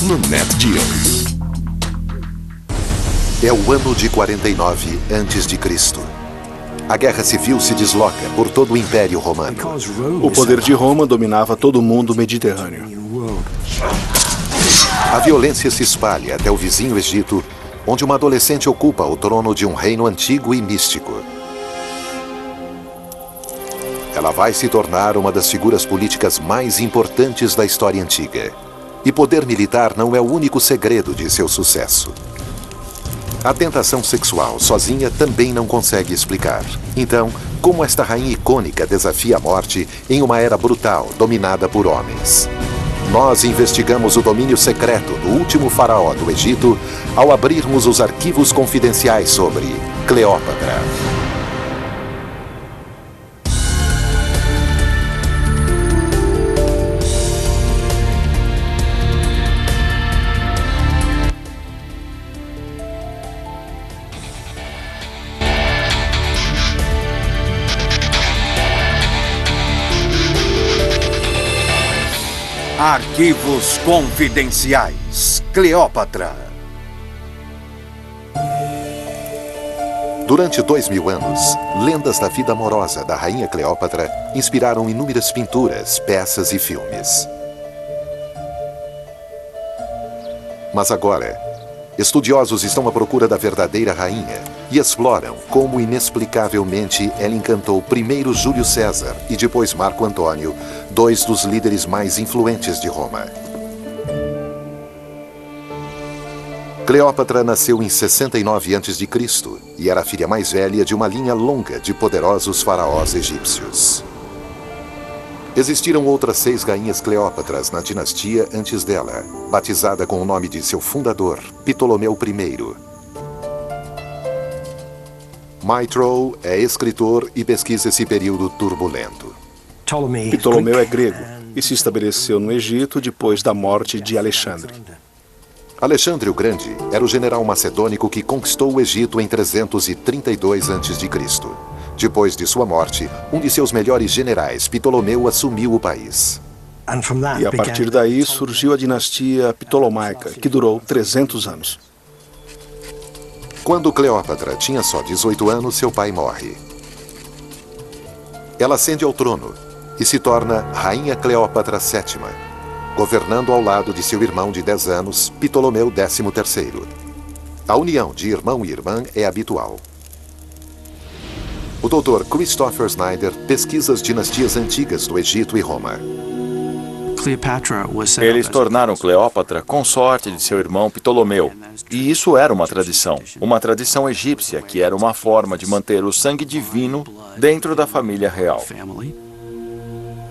no NetGeo. É o ano de 49 a.C. A guerra civil se desloca por todo o Império Romano. O poder de Roma dominava todo o mundo mediterrâneo. A violência se espalha até o vizinho Egito, onde uma adolescente ocupa o trono de um reino antigo e místico. Ela vai se tornar uma das figuras políticas mais importantes da história antiga. E poder militar não é o único segredo de seu sucesso. A tentação sexual sozinha também não consegue explicar. Então, como esta rainha icônica desafia a morte em uma era brutal dominada por homens? Nós investigamos o domínio secreto do último faraó do Egito ao abrirmos os arquivos confidenciais sobre Cleópatra. Arquivos confidenciais. Cleópatra. Durante 2000 anos, lendas da vida amorosa da rainha Cleópatra inspiraram inúmeras pinturas, peças e filmes. Mas agora, estudiosos estão à procura da verdadeira rainha e exploram como inexplicavelmente ela encantou primeiro Júlio César e depois Marco Antônio, dois dos líderes mais influentes de Roma. Cleópatra nasceu em 69 a.C. e era a filha mais velha de uma linha longa de poderosos faraós egípcios. Existiram outras 6 rainhas Cleópatras na dinastia antes dela, batizada com o nome de seu fundador, Ptolomeu I. Maitreyi é escritor e pesquisa esse período turbulento. Ptolomeu é grego e se estabeleceu no Egito depois da morte de Alexandre. Alexandre o Grande era o general macedônico que conquistou o Egito em 332 a.C. Depois de sua morte, um de seus melhores generais, Ptolomeu, assumiu o país. E a partir daí surgiu a dinastia Ptolomaica, que durou 300 anos. Quando Cleópatra tinha só 18 anos, seu pai morre. Ela ascende ao trono e se torna Rainha Cleópatra VII, governando ao lado de seu irmão de 10 anos, Ptolomeu XIII. A união de irmão e irmã é habitual. O Dr. Christopher Snyder pesquisa as dinastias antigas do Egito e Roma. Eles tornaram Cleópatra consorte de seu irmão Ptolomeu. E isso era uma tradição egípcia, que era uma forma de manter o sangue divino dentro da família real.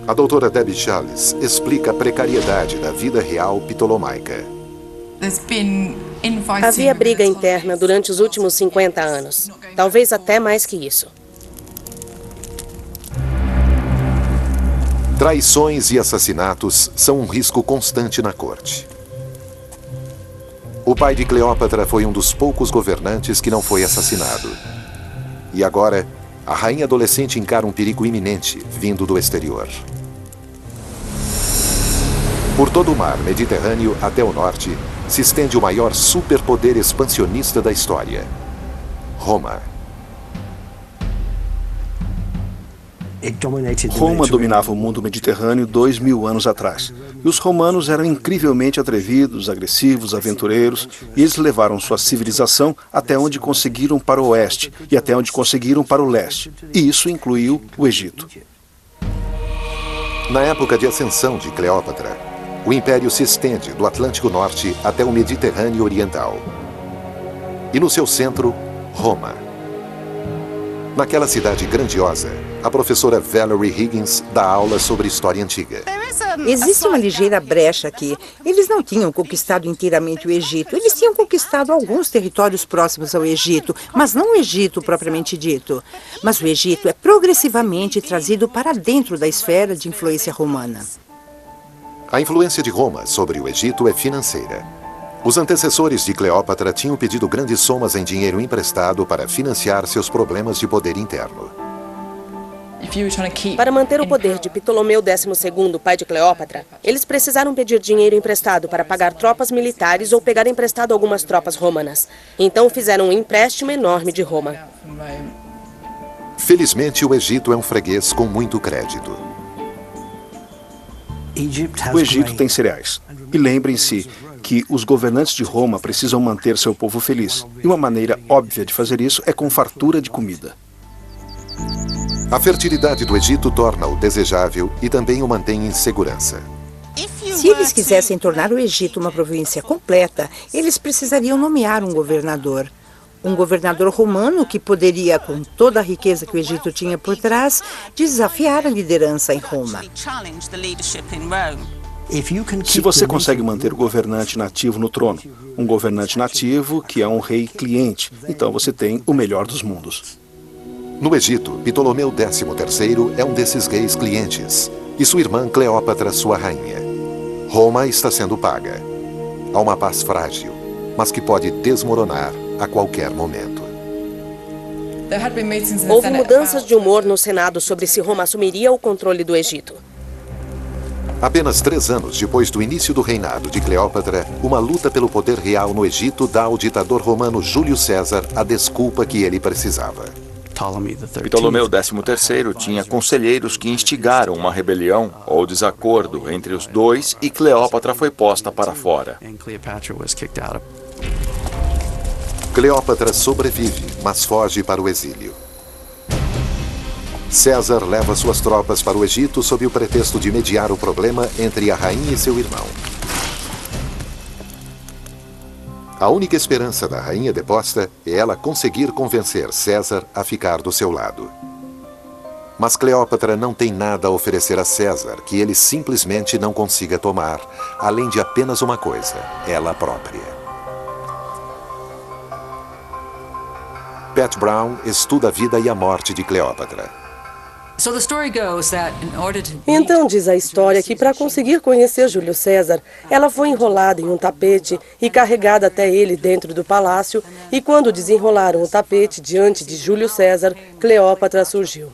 A doutora Debbie Charles explica a precariedade da vida real ptolomaica. Havia briga interna durante os últimos 50 anos, talvez até mais que isso. Traições e assassinatos são um risco constante na corte. O pai de Cleópatra foi um dos poucos governantes que não foi assassinado. E agora, a rainha adolescente encara um perigo iminente vindo do exterior. Por todo o mar Mediterrâneo até o norte, se estende o maior superpoder expansionista da história: Roma. Roma dominava o mundo mediterrâneo 2000 anos atrás. E os romanos eram incrivelmente atrevidos, agressivos, aventureiros, e eles levaram sua civilização até onde conseguiram para o oeste e até onde conseguiram para o leste. E isso incluiu o Egito. Na época de ascensão de Cleópatra, o império se estende do Atlântico Norte até o Mediterrâneo Oriental. E no seu centro, Roma. Naquela cidade grandiosa, a professora Valerie Higgins dá aula sobre história antiga. Existe uma ligeira brecha aqui. Eles não tinham conquistado inteiramente o Egito. Eles tinham conquistado alguns territórios próximos ao Egito, mas não o Egito propriamente dito. Mas o Egito é progressivamente trazido para dentro da esfera de influência romana. A influência de Roma sobre o Egito é financeira. Os antecessores de Cleópatra tinham pedido grandes somas em dinheiro emprestado para financiar seus problemas de poder interno. Para manter o poder de Ptolomeu XII, pai de Cleópatra, eles precisaram pedir dinheiro emprestado para pagar tropas militares ou pegar emprestado algumas tropas romanas. Então fizeram um empréstimo enorme de Roma. Felizmente, o Egito é um freguês com muito crédito. O Egito tem cereais. E lembrem-se que os governantes de Roma precisam manter seu povo feliz. E uma maneira óbvia de fazer isso é com fartura de comida. A fertilidade do Egito torna-o desejável e também o mantém em segurança. Se eles quisessem tornar o Egito uma província completa, eles precisariam nomear um governador. Um governador romano que poderia, com toda a riqueza que o Egito tinha por trás, desafiar a liderança em Roma. Se você consegue manter o governante nativo no trono, um governante nativo que é um rei cliente, então você tem o melhor dos mundos. No Egito, Ptolomeu XIII é um desses reis clientes, e sua irmã Cleópatra, sua rainha. Roma está sendo paga. Há uma paz frágil, mas que pode desmoronar a qualquer momento. Houve mudanças de humor no Senado sobre se Roma assumiria o controle do Egito. Apenas 3 anos depois do início do reinado de Cleópatra, uma luta pelo poder real no Egito dá ao ditador romano Júlio César a desculpa que ele precisava. Ptolomeu XIII tinha conselheiros que instigaram uma rebelião ou desacordo entre os dois e Cleópatra foi posta para fora. Cleópatra sobrevive, mas foge para o exílio. César leva suas tropas para o Egito sob o pretexto de mediar o problema entre a rainha e seu irmão. A única esperança da rainha deposta é ela conseguir convencer César a ficar do seu lado. Mas Cleópatra não tem nada a oferecer a César que ele simplesmente não consiga tomar, além de apenas uma coisa, ela própria. Pat Brown estuda a vida e a morte de Cleópatra. Então diz a história que para conseguir conhecer Júlio César, ela foi enrolada em um tapete e carregada até ele dentro do palácio, e quando desenrolaram o tapete diante de Júlio César, Cleópatra surgiu.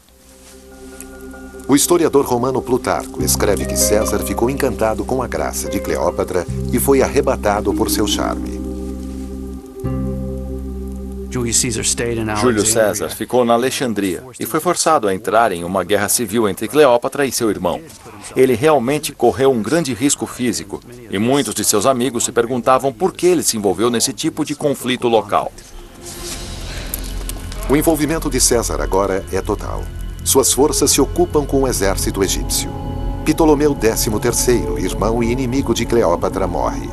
O historiador romano Plutarco escreve que César ficou encantado com a graça de Cleópatra e foi arrebatado por seu charme. Júlio César ficou na Alexandria e foi forçado a entrar em uma guerra civil entre Cleópatra e seu irmão. Ele realmente correu um grande risco físico e muitos de seus amigos se perguntavam por que ele se envolveu nesse tipo de conflito local. O envolvimento de César agora é total. Suas forças se ocupam com o exército egípcio. Ptolomeu XIII, irmão e inimigo de Cleópatra, morre.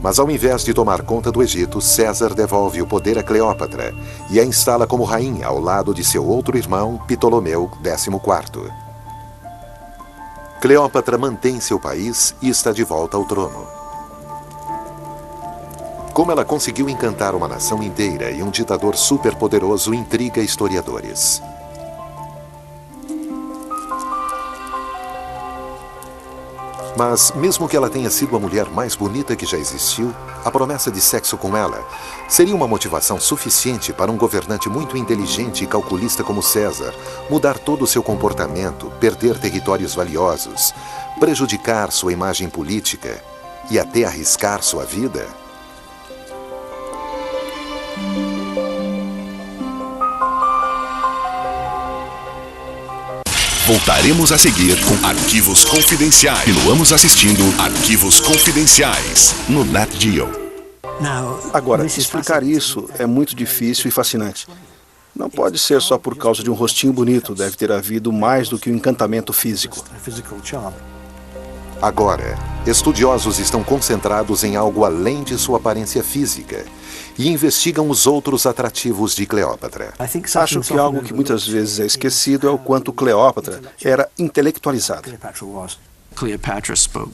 Mas ao invés de tomar conta do Egito, César devolve o poder a Cleópatra e a instala como rainha ao lado de seu outro irmão, Ptolomeu XIV. Cleópatra mantém seu país e está de volta ao trono. Como ela conseguiu encantar uma nação inteira e um ditador superpoderoso intriga historiadores. Mas, mesmo que ela tenha sido a mulher mais bonita que já existiu, a promessa de sexo com ela seria uma motivação suficiente para um governante muito inteligente e calculista como César mudar todo o seu comportamento, perder territórios valiosos, prejudicar sua imagem política e até arriscar sua vida? Voltaremos a seguir com Arquivos Confidenciais. Continuamos assistindo Arquivos Confidenciais no Nat Geo. Agora, explicar isso é muito difícil e fascinante. Não pode ser só por causa de um rostinho bonito, deve ter havido mais do que um encantamento físico. Agora, estudiosos estão concentrados em algo além de sua aparência física e investigam os outros atrativos de Cleópatra. Acho que algo que muitas vezes é esquecido é o quanto Cleópatra era intelectualizada.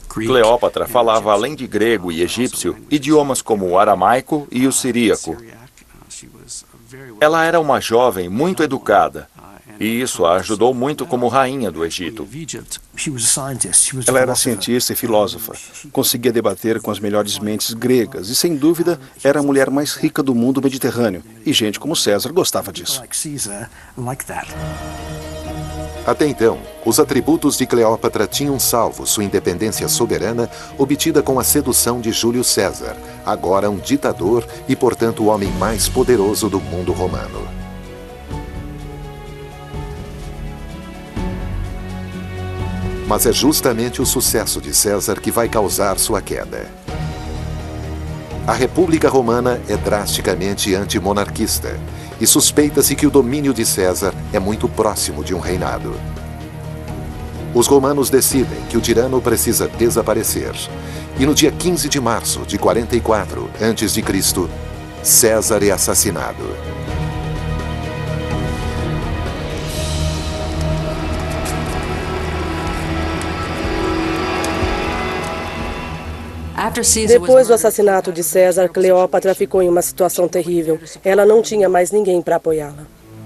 Cleópatra falava, além de grego e egípcio, idiomas como o aramaico e o siríaco. Ela era uma jovem muito educada E isso a ajudou muito como rainha do Egito. Ela era cientista e filósofa, conseguia debater com as melhores mentes gregas e, sem dúvida, era a mulher mais rica do mundo mediterrâneo. E gente como César gostava disso. Até então, os atributos de Cleópatra tinham salvo sua independência soberana obtida com a sedução de Júlio César, agora um ditador e, portanto, o homem mais poderoso do mundo romano. Mas é justamente o sucesso de César que vai causar sua queda. A República Romana é drasticamente antimonarquista e suspeita-se que o domínio de César é muito próximo de um reinado. Os romanos decidem que o tirano precisa desaparecer. E no dia 15 de março de 44 a.C., César é assassinado. Depois do assassinato de César, Cleópatra ficou em uma situação terrível. Ela não tinha mais ninguém para apoiá-la.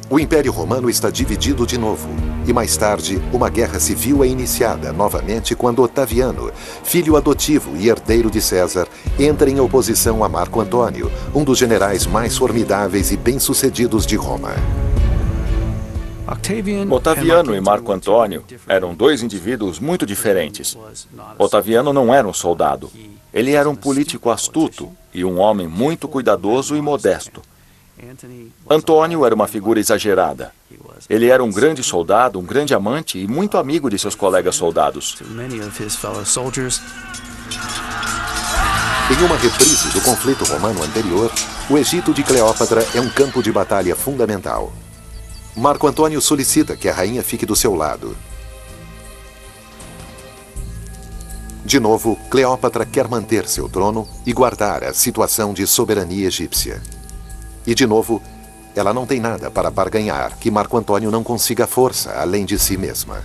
O Império Romano está dividido de novo. E mais tarde, uma guerra civil é iniciada novamente quando Otaviano, filho adotivo e herdeiro de César, entra em oposição a Marco Antônio, um dos generais mais formidáveis e bem-sucedidos de Roma. Otaviano e Marco Antônio eram dois indivíduos muito diferentes. Otaviano não era um soldado. Ele era um político astuto e um homem muito cuidadoso e modesto. Antônio era uma figura exagerada. Ele era um grande soldado, um grande amante e muito amigo de seus colegas soldados. Em uma reprise do conflito romano anterior, o Egito de Cleópatra é um campo de batalha fundamental. Marco Antônio solicita que a rainha fique do seu lado. De novo, Cleópatra quer manter seu trono e guardar a situação de soberania egípcia. E de novo, ela não tem nada para barganhar que Marco Antônio não consiga força além de si mesma.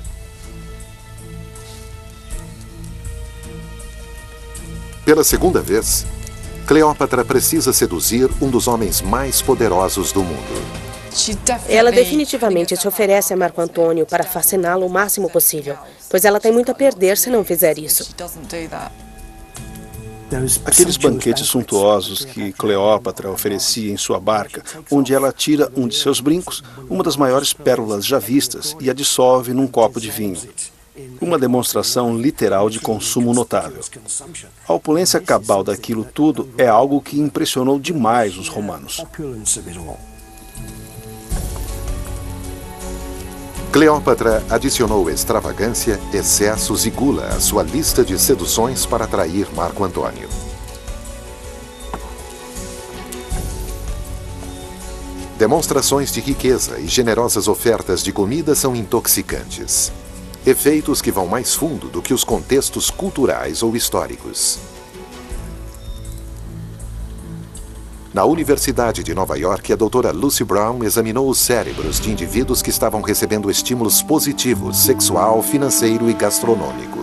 Pela segunda vez, Cleópatra precisa seduzir um dos homens mais poderosos do mundo. Ela definitivamente se oferece a Marco Antônio para fasciná-lo o máximo possível, pois ela tem muito a perder se não fizer isso. Aqueles banquetes suntuosos que Cleópatra oferecia em sua barca, onde ela tira um de seus brincos, uma das maiores pérolas já vistas, e a dissolve num copo de vinho. Uma demonstração literal de consumo notável. A opulência cabal daquilo tudo é algo que impressionou demais os romanos. Cleópatra adicionou extravagância, excessos e gula à sua lista de seduções para atrair Marco Antônio. Demonstrações de riqueza e generosas ofertas de comida são intoxicantes. Efeitos que vão mais fundo do que os contextos culturais ou históricos. Na Universidade de Nova York, a doutora Lucy Brown examinou os cérebros de indivíduos que estavam recebendo estímulos positivos, sexual, financeiro e gastronômico.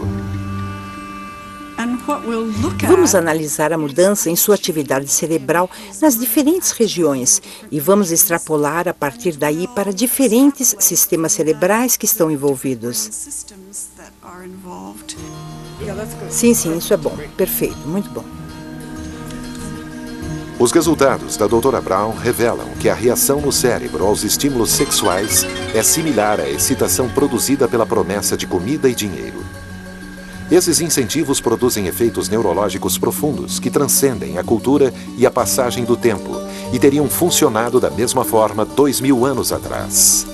Vamos analisar a mudança em sua atividade cerebral nas diferentes regiões e vamos extrapolar a partir daí para diferentes sistemas cerebrais que estão envolvidos. Sim, isso é bom. Perfeito, muito bom. Os resultados da doutora Brown revelam que a reação no cérebro aos estímulos sexuais é similar à excitação produzida pela promessa de comida e dinheiro. Esses incentivos produzem efeitos neurológicos profundos que transcendem a cultura e a passagem do tempo e teriam funcionado da mesma forma 2000 anos atrás.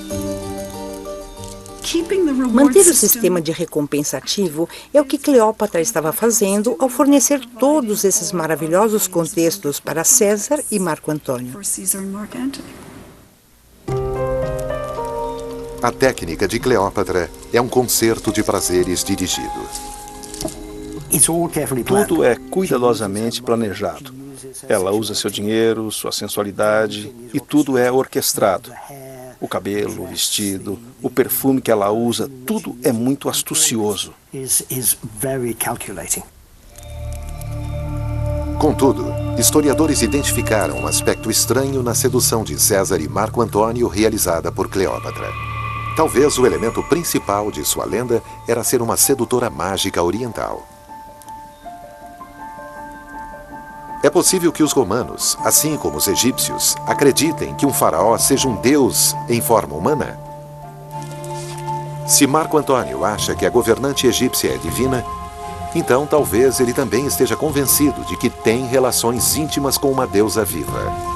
Manter o sistema de recompensa ativo é o que Cleópatra estava fazendo ao fornecer todos esses maravilhosos contextos para César e Marco Antônio. A técnica de Cleópatra é um concerto de prazeres dirigido. Tudo é cuidadosamente planejado. Ela usa seu dinheiro, sua sensualidade, e tudo é orquestrado. O cabelo, o vestido, o perfume que ela usa, tudo é muito astucioso. Contudo, historiadores identificaram um aspecto estranho na sedução de César e Marco Antônio realizada por Cleópatra. Talvez o elemento principal de sua lenda era ser uma sedutora mágica oriental. É possível que os romanos, assim como os egípcios, acreditem que um faraó seja um deus em forma humana? Se Marco Antônio acha que a governante egípcia é divina, então talvez ele também esteja convencido de que tem relações íntimas com uma deusa viva.